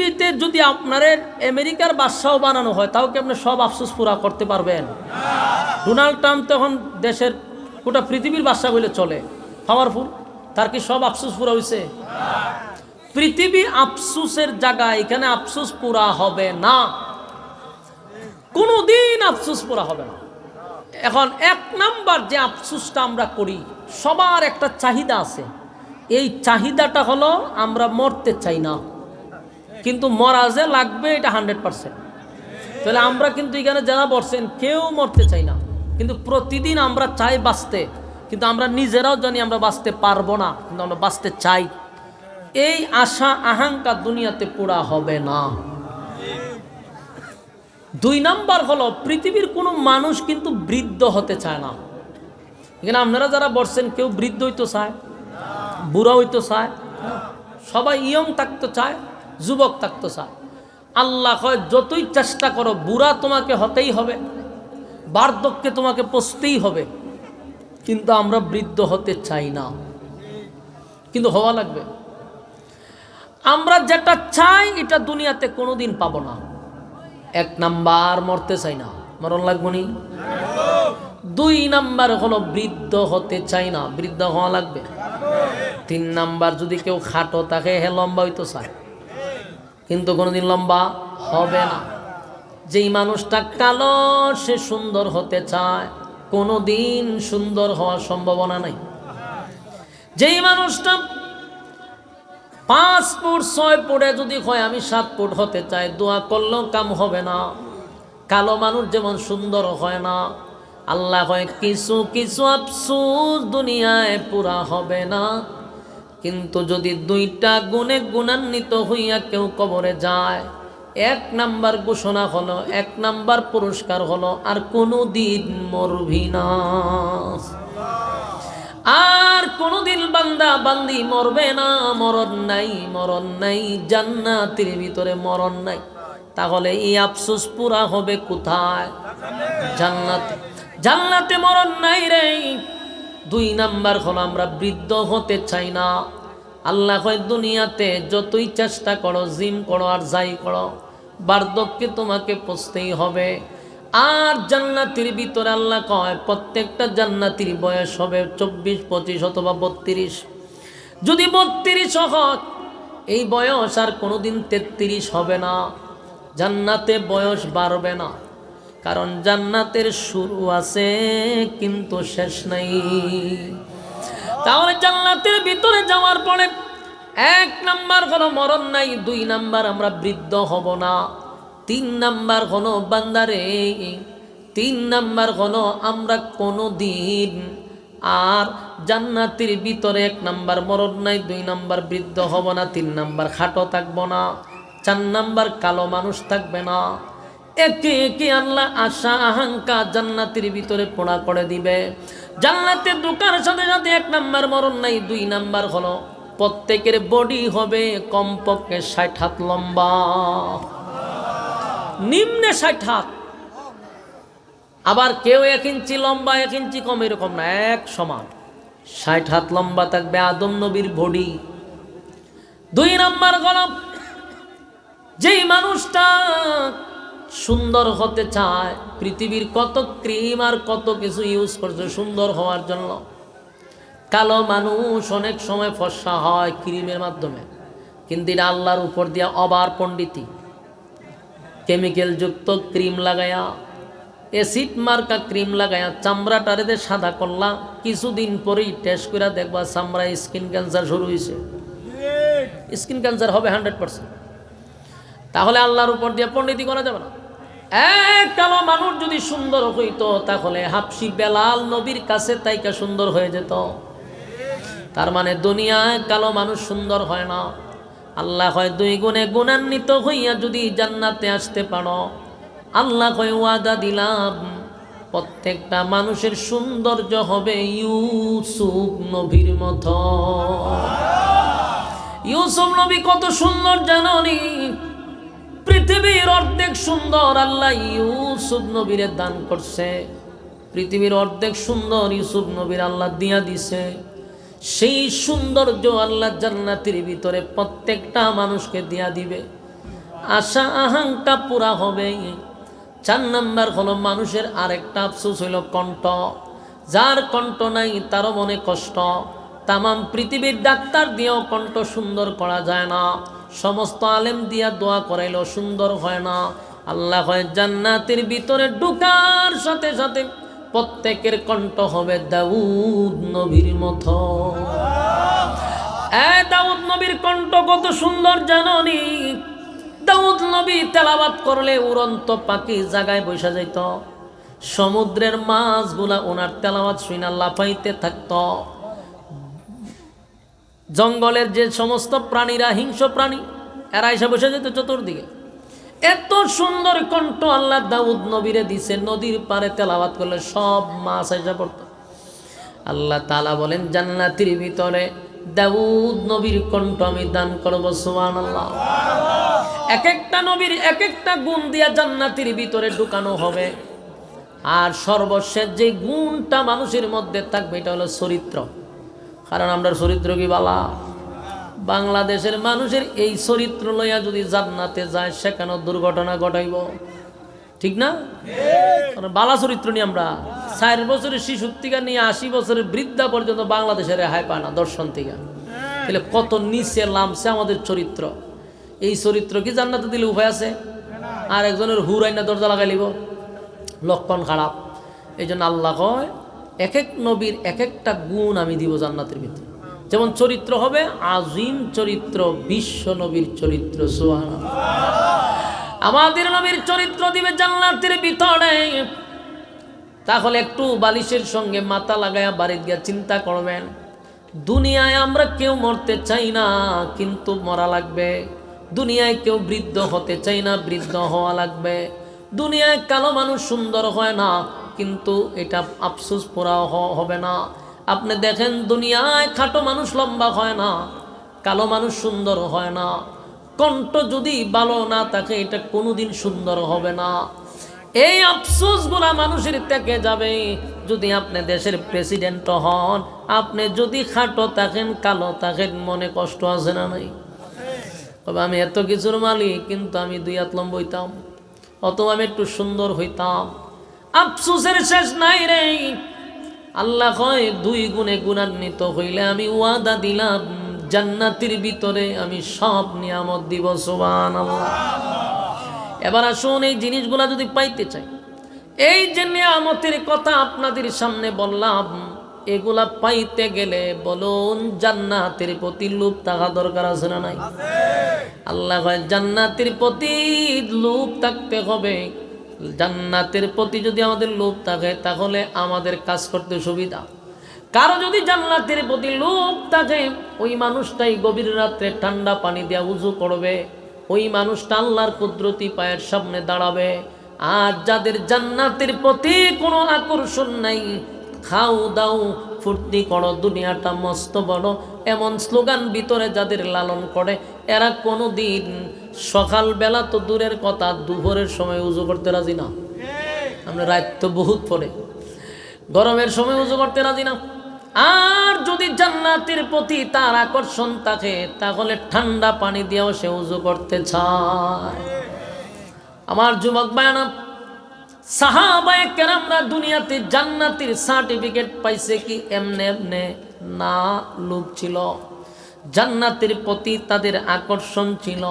পৃথিবীতে যদি আপনার আমেরিকার বাদশাহ বানানো হয়, তাও কি আপনি সব আফসোস পুরা করতে পারবেন? ডোনাল্ড ট্রাম্প তখন দেশের গোটা পৃথিবীর বাদশাহ বলে চলে, পাওয়ারফুল, তার কি সব আফসোস পুরা হয়েছে? পৃথিবী আফসোসের জায়গা, এখানে আফসোস পুরা হবে না, কোনোদিন আফসোস পুরা হবে না। এখন এক নাম্বার যে আফসোসটা আমরা করি, সবার একটা চাহিদা আছে, এই চাহিদাটা হলো আমরা মরতে চাই না, কিন্তু মরা যে লাগবে এটা 100%। তাহলে আমরা কিন্তু এখানে যারা বলছেন কেউ মরতে চাই না, কিন্তু প্রতিদিন আমরা চাই বাঁচতে, কিন্তু আমরা নিজেরাও জানি আমরা বাঁচতে পারবো না, কিন্তু আমরা বাঁচতে চাই। এই আশা আকাঙ্ক্ষা দুনিয়াতে পুরা হবে না। 2 নাম্বার হলো পৃথিবীর কোনো মানুষ কিন্তু বৃদ্ধ হতে চায় না। এখানে আপনারা যারা বলছেন কেউ বৃদ্ধ হইতে চায়, বুড়া হইতে চায়, সবাই ইয়ং থাকতে চায়, যুবক থাকতে চায়। আল্লাহ কয় যতই চেষ্টা করো বুড়া তোমাকে হতেই হবে, বার্ধক্যে তোমাকে পৌঁছতেই হবে, কিন্তু আমরা বৃদ্ধ হতে চাই না, কিন্তু হওয়া লাগবে। আমরা যেটা চাই এটা দুনিয়াতে কোনোদিন পাবো না। 1 নাম্বার মরতে চাই না, মরণ লাগবো নি। 2 নাম্বার হলো বৃদ্ধ হতে চাই না, বৃদ্ধ হওয়া লাগবে। 3 নাম্বার যদি কেউ খাটো থাকে হে লম্বা হইতে চায়, কিন্তু কোনোদিন লম্বা হবে না। যেই মানুষটা কালো সে সুন্দর হতে চায়, কোনোদিন সুন্দর হওয়ার সম্ভাবনা নাই। যেই মানুষটা 5 ফুট 6 ফুটে যদি হয় আমি 7 ফুট হতে চাই, দোয়া করলেও কাম হবে না। কালো মানুষ যেমন সুন্দর হয় না, আল্লাহ হয় কিছু কিছু আফসোস দুনিয়ায় পুরা হবে না। কিন্তু যদি 2টা গুণে গুণান্বিত হইয়া কেউ কবরে যায়, 1 নাম্বার ঘোষণা হলো, 1 নাম্বার পুরস্কার হলো আর কোনোদিন মরবি না, আর কোনোদিন বান্দা বান্দি মরবে না। মরণ নাই, মরণ নাই, জান্নাতের ভিতরে মরণ নাই। তাহলে এই আফসোস পুরা হবে কোথায়? জান্নাতে। জান্নাতে মরণ নাই রে। 2 নাম্বার হলো আমরা বৃদ্ধ হতে চাই না। আল্লাহ কয় দুনিয়াতে যতই চেষ্টা করো, জিম করো আর যাই করো, বার্ধক্যে তোমাকে পৌঁছতেই হবে। আর জান্নাতের ভিতরে আল্লাহ কয় প্রত্যেকটা জান্নাতির বয়স হবে 24, 25 অথবা 32। যদি 32 হয় এই বয়স আর কোনোদিন 33 হবে না। জান্নাতে বয়স বাড়বে না, কারণ জান্নাতের শুরু আছে কিন্তু শেষ নাই। তাহলে জান্নাতের ভিতরে যাওয়ার পরে 1 নাম্বার হলো মরণ নাই, 2 নাম্বার আমরা বৃদ্ধ হব না, 3 নাম্বার হলো বান্দারে, 3 নাম্বার হলো আমরা কোনো দিন আর জান্নাতের ভিতরে 1 নাম্বার মরণ নাই, 2 নাম্বার বৃদ্ধ হব না, 3 নাম্বার খাটো থাকবো না, 4 নাম্বার কালো মানুষ থাকবে না। একে একে আল্লাহ আশা আকাঙ্ক্ষা জান্নাতের ভিতরে পোড়া করে দিবে। জান্নাতে ঢোকার সাথে সাথে 1 নাম্বার মরণ নাই, 2 নাম্বার হলো প্রত্যেকের বডি হবে কমপক্ষে 60 হাত লম্বা, নিম্নে 60 হাত। আবার কেউ 1 ইঞ্চি লম্বা 1 ইঞ্চি কম এরকম না, এক সমান 60 হাত লম্বা থাকবে আদম নবীর বডি। 2 নাম্বার হলো যেই মানুষটা সুন্দর হতে চায়, পৃথিবীর কত ক্রিম আর কত কিছু ইউজ করছে সুন্দর হওয়ার জন্য। কালো মানুষ অনেক সময় ফর্সা হয় ক্রিমের মাধ্যমে, কিন্তু এটা আল্লাহর উপর দিয়া অবার পণ্ডিতি, কেমিক্যাল যুক্ত ক্রিম লাগায়া, অ্যাসিড মার্কা ক্রিম লাগায়া চামড়াটারে সাদা করলাম, কিছুদিন পরেই টেস্ট করে দেখবা চামড়ায় স্কিন ক্যান্সার শুরু হয়েছে। স্কিন ক্যান্সার হবে 100%। তাহলে আল্লাহর উপর দিয়ে পণ্ডিতি করা যাবে না। এক কালো মানুষ যদি সুন্দর হইতো তাহলে হাবশি বেলাল নবীর কাছে তাইকা সুন্দর হয়ে যেত। তার মানে দুনিয়ায় কালো মানুষ সুন্দর হয় না। আল্লাহ হয় 2 গুণে গুণান্বিত হইয়া যদি জান্নাতে আসতে পারো, আল্লাহ হয় ওয়াদা দিলাম প্রত্যেকটা মানুষের সৌন্দর্য হবে ইউসুফ নবীর মতো। ইউসুফ নবী কত সুন্দর জানোনি? পৃথিবীর অর্ধেক সুন্দর আল্লাহ ইউসুফ নবীরে দান করছে। পৃথিবীর অর্ধেক সুন্দর ইউসুফ নবীর আল্লাহ দিয়া দিছে। সেই সৌন্দর্য আল্লাহ জান্নাতের ভিতরে প্রত্যেকটা মানুষকে দিয়া দিবে। আশা আকাঙ্ক্ষা পুরা হবে। 4 নাম্বার হলো মানুষের আরেকটা আফসোস হইল কণ্ঠ। যার কণ্ঠ নাই তারও মনে কষ্ট। তামাম পৃথিবীর ডাক্তার দিয়েও কণ্ঠ সুন্দর করা যায় না, সমস্ত আলেম দিয়া দোয়া করাইলেও সুন্দর হয় না। আল্লাহ হয় জান্নাতের ভিতরে ঢুকার সাথে সাথে প্রত্যেকের কণ্ঠ হবে দাউদ নবীর মতো। দাউদ নবীর কণ্ঠ কত সুন্দর জাননি? দাউদ নবী তেলাওয়াত করলে উড়ন্ত পাখি জায়গায় বসে যাইত, সমুদ্রের মাছগুলা ওনার তেলাওয়াত শুনে লাফাইতে থাকত, জঙ্গলের যে সমস্ত প্রাণীরা হিংস্র প্রাণী এরা এসে বসে যেত চতুর্দিকে। এত সুন্দর কণ্ঠ আল্লাহ দাউদ নবীরে দিছে, নদীর পারে তেলাওয়াত করলে সব মাছ এসে পড়ত। আল্লাহ তাআলা বলেন জান্নাতের ভিতরে দাউদ নবীর কণ্ঠ আমি দান করব। সুবহানাল্লাহ। এক একটা নবীর এক একটা গুণ দিয়া জান্নাতের ভিতরে ঢুকানো হবে। আর সর্বশেষ যে গুণটা মানুষের মধ্যে থাকবে এটা হলো চরিত্র। কারণ আমরা চরিত্র কি বালা? বাংলাদেশের মানুষের এই চরিত্র লইয়া যদি জান্নাতে যায় সেখানে দুর্ঘটনা ঘটাইব, ঠিক না? কারণ বালা চরিত্র নিয়ে আমরা 4 বছরের শিশু থেকে নিয়ে 80 বছরের বৃদ্ধা পর্যন্ত বাংলাদেশের রেহাই পায় না দর্শন থেকে। তাহলে কত নিচে নামছে আমাদের চরিত্র। এই চরিত্র কি জান্নাতে দিলে উপায় আছে? আর একজনের হুরাইনা দরজা লাগাই লিব, লক্ষণ খারাপ। এই জন্য আল্লাহ কয় এক এক নবীর এক একটা গুণ আমি দিব জান্নাতের ভিতরে। যেমন চরিত্র হবে আজিম চরিত্র, বিশ্ব নবীর চরিত্র। সুবহানাল্লাহ। আমাদের নবীর চরিত্র দিবে জান্নাতের ভিতরে। তাহলে একটু বালিশের সঙ্গে মাথা লাগায়া বাড়ি গিয়া চিন্তা করবেন, দুনিয়ায় আমরা কেউ মরতে চাই না, কিন্তু মরা লাগবে। দুনিয়ায় কেউ বৃদ্ধ হতে চাই না, বৃদ্ধ হওয়া লাগবে। দুনিয়ায় কালো মানুষ সুন্দর হয় না, কিন্তু এটা আফসোস পুরা হবে না। আপনি দেখেন দুনিয়ায় খাটো মানুষ লম্বা হয় না, কালো মানুষ সুন্দর হয় না। কণ্ঠ যদি ভালো না থাকে এটা কোনোদিন সুন্দর হবে না। এই আফসোসগুলা মানুষের থেকে যাবে। যদি আপনি দেশের প্রেসিডেন্ট হন, আপনি যদি খাটো থাকেন কালো থাকেন, মনে কষ্ট আছে না নাই? তবে আমি এত কিছুর মালিক, কিন্তু আমি 2 হাত লম্বা হইতাম, অথবা আমি একটু সুন্দর হইতাম। আফসোসের শেষ নাই রে। আল্লাহ কয় 2 গুণে গুণান্বিত হইলে আমি ওয়াদা দিলাম জান্নাতের ভিতরে আমি সব নিয়ামত দিব। সুবহানাল্লাহ। এবার আসুন এই জিনিসগুলা যদি পাইতে চাই, এই যে নিয়ামতের কথা আপনাদের সামনে বললাম, এগুলা পাইতে গেলে বলুন জান্নাতের প্রতি লোভ থাকা দরকার আছে না নাই? আল্লাহ কয় জান্নাতের প্রতি লোভ থাকতে হবে। জান্নাতের প্রতি যদি আমাদের লোভ থাকে তাহলে আমাদের কাজ করতে সুবিধা। কারো যদি জান্নাতের প্রতি লোভ থাকে, ওই মানুষটাই গভীর রাত্রে ঠান্ডা পানি দিয়ে উযু করবে, ওই মানুষটা আল্লাহর কুদরতি পায়ের সামনে দাঁড়াবে। আর যাদের জান্নাতের প্রতি কোনো আকর্ষণ নাই, খাও দাও ফুর্তি করো, দুনিয়াটা মস্ত বড়, এমন স্লোগান ভিতরে যাদের লালন করে, এরা কোনো দিন সকালবেলা তো দূরের কথা, দুপুরের সময় উযু করতে রাজি না। আমরা রাত তো বহুত পরে, গরমের সময় উযু করতে রাজি না। আর যদি জান্নাতের প্রতি তার আকর্ষণ থাকে, তাহলে ঠান্ডা পানি দিয়েও সে উযু করতে চায়। আমার যুবক ভাইরা, সাহাবায়ে কেরামরা দুনিয়াতে জান্নাতের সার্টিফিকেট পাইছে কি এমনে এমনে না, লোভ ছিল। জান্নাতের প্রতি তাদের আকর্ষণ ছিল।